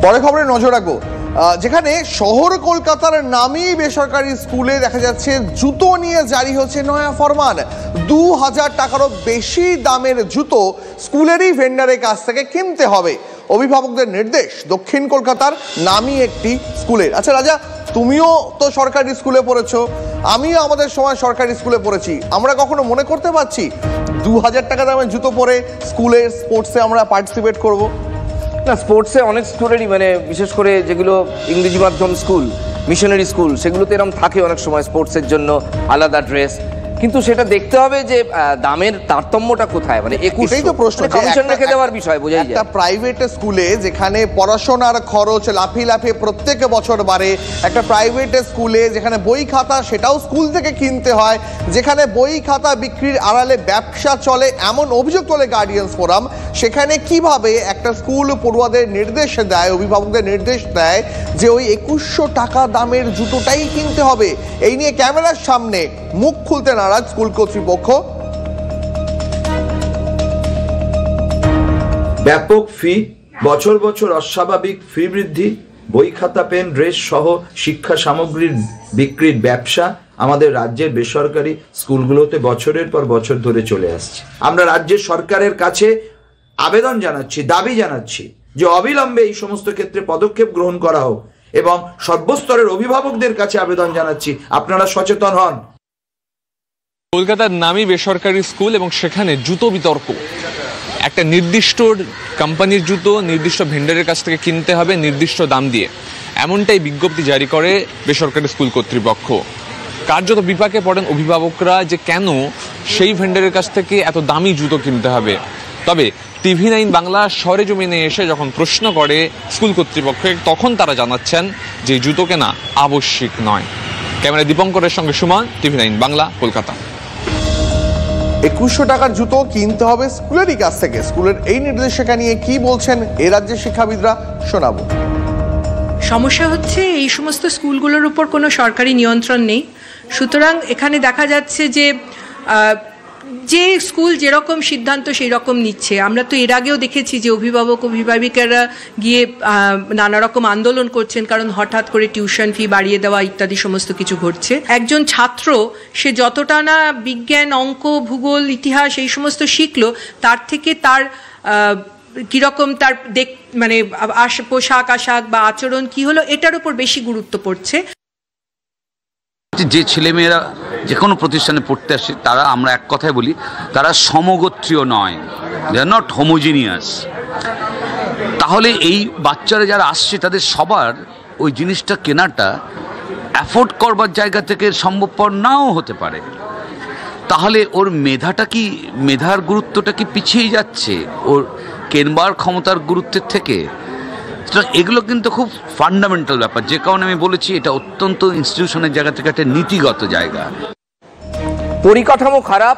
পরে খবরে নজর রাখবো, যেখানে শহর কলকাতার নামী বেসরকারি স্কুলে দেখা যাচ্ছে জুতো নিয়ে জারি হচ্ছে নয়া ফরমান। 2000 টাকারও বেশি দামের জুতো স্কুলেরই ভেন্ডারের কাছ থেকে কিনতে হবে। অভিভাবকদের নির্দেশ দক্ষিণ কলকাতার নামী একটি স্কুলের। আচ্ছা রাজা, তুমিও তো সরকারি স্কুলে পড়েছো, আমিও আমাদের সময় সরকারি স্কুলে পড়েছি। আমরা কখনো মনে করতে পারছি 2000 টাকা দামের জুতো পরে স্কুলের স্পোর্টসে আমরা পার্টিসিপেট করব? না, স্পোর্টসে অনেক স্কুলেরই বিশেষ করে যেগুলো ইংরেজি মাধ্যম স্কুল, মিশনারি স্কুল, সেগুলোতে এরকম থাকে অনেক সময় স্পোর্টসের জন্য আলাদা ড্রেস। কিন্তু সেটা দেখতে হবে যে দামের তারতম্যটা কোথায়। এটাই তো প্রশ্ন, কমিশন রেখে দেওয়ার বিষয় বোঝাই যায়। একটা প্রাইভেট স্কুলে যেখানে পড়াশোনার খরচ লাফিয়ে লাফিয়ে প্রত্যেক বছর বাড়ে, একটা প্রাইভেট স্কুলে যেখানে বই খাতা সেটাও স্কুল থেকে কিনতে হয়, যেখানে বই খাতা বিক্রির আড়ালে ব্যবসা চলে এমন অভিযোগ তোলে গার্ডিয়ান্স ফোরাম, সেখানে কিভাবে একটা স্কুল পড়ুয়াদের নির্দেশ দেয়, অভিভাবকদের নির্দেশ দেয় যে ওই 2100 টাকা দামের জুতোটাই কিনতে হবে? এই নিয়ে ক্যামেরার সামনে মুখ খুলতে নারাজ স্কুল কর্তৃপক্ষ। ব্যাপক ফি, বছর বছর অস্বাভাবিক ফি বৃদ্ধি, বই খাতা পেন ড্রেস সহ শিক্ষা সামগ্রীর বিক্রির ব্যবসা আমাদের রাজ্যের বেসরকারি স্কুলগুলোতে বছরের পর বছর ধরে চলে আসছে। আমরা রাজ্যের সরকারের কাছে আবেদন জানাচ্ছি, দাবি জানাচ্ছি যে অবিলম্বে এই সমস্ত ক্ষেত্রে পদক্ষেপ গ্রহণ করা হোক, এবং সর্বস্তরের অভিভাবকদের কাছে আবেদন জানাচ্ছি আপনারা সচেতন হন। কলকাতার নামী বেসরকারি স্কুল এবং সেখানে জুতো বিতর্ক। একটা নির্দিষ্ট কোম্পানির জুতো নির্দিষ্ট ভেন্ডারের কাছ থেকে কিনতে হবে নির্দিষ্ট দাম দিয়ে, এমনটাই বিজ্ঞপ্তি জারি করে বেসরকারি স্কুল কর্তৃপক্ষ। কার্যত বিপাকে পড়েন অভিভাবকরা যে কেন সেই ভেন্ডারের কাছ থেকে এত দামি জুতো কিনতে হবে। তবে TV9 বাংলা সরেজমিনে এসে যখন প্রশ্ন করে স্কুল কর্তৃপক্ষকে, তখন তারা জানাচ্ছেন যে জুতো কেনা আবশ্যিক নয়। ক্যামেরা দীপঙ্করের সঙ্গে সুমন, TV9 বাংলা, কলকাতা। 2100 টাকার জুতো কিনতে হবে স্কুলেরই কাছ থেকে। স্কুলের এই নির্দেশিকা নিয়ে কি বলছেন এ রাজ্যের শিক্ষাবিদরা, শোনাবো। সমস্যা হচ্ছে এই সমস্ত স্কুলগুলোর উপর কোনো সরকারি নিয়ন্ত্রণ নেই। সুতরাং এখানে দেখা যাচ্ছে যে স্কুল যেরকম সিদ্ধান্ত সেই রকম নিচ্ছে। আমরা তো এর আগেও দেখেছি যে অভিভাবিকারা গিয়ে নানা রকম আন্দোলন করছেন, কারণ হঠাৎ করে টিউশন ফি বাড়িয়ে দেওয়া ইত্যাদি সমস্ত কিছু ঘটছে। একজন ছাত্র সে যতটা না বিজ্ঞান, অঙ্ক, ভূগোল, ইতিহাস এই সমস্ত শিখলো, তার থেকে তার কিরকম তার পোশাক আশাক বা আচরণ কি হলো, এটার উপর বেশি গুরুত্ব পড়ছে। যে ছেলেমেয়েরা যে কোনো প্রতিষ্ঠানে পড়তে আসে তারা, আমরা এক কথায় বলি, তারা সমগোত্রীয় নয়, দে আর নট হোমোজিনিয়াস। তাহলে এই বাচ্চারা যারা আসছে তাদের সবার ওই জিনিসটা কেনাটা অ্যাফোর্ড করবার জায়গা থেকে সম্ভবপর নাও হতে পারে। তাহলে ওর মেধার গুরুত্বটা কি পিছিয়ে যাচ্ছে ওর কেনবার ক্ষমতার গুরুত্বের থেকে? এগুলো কিন্তু খুব ফান্ডামেন্টাল ব্যাপার, যে কারণে আমি বলেছি এটা অত্যন্ত ইনস্টিটিউশনের জায়গা থেকে একটা নীতিগত জায়গা। পরিকাঠামো খারাপ,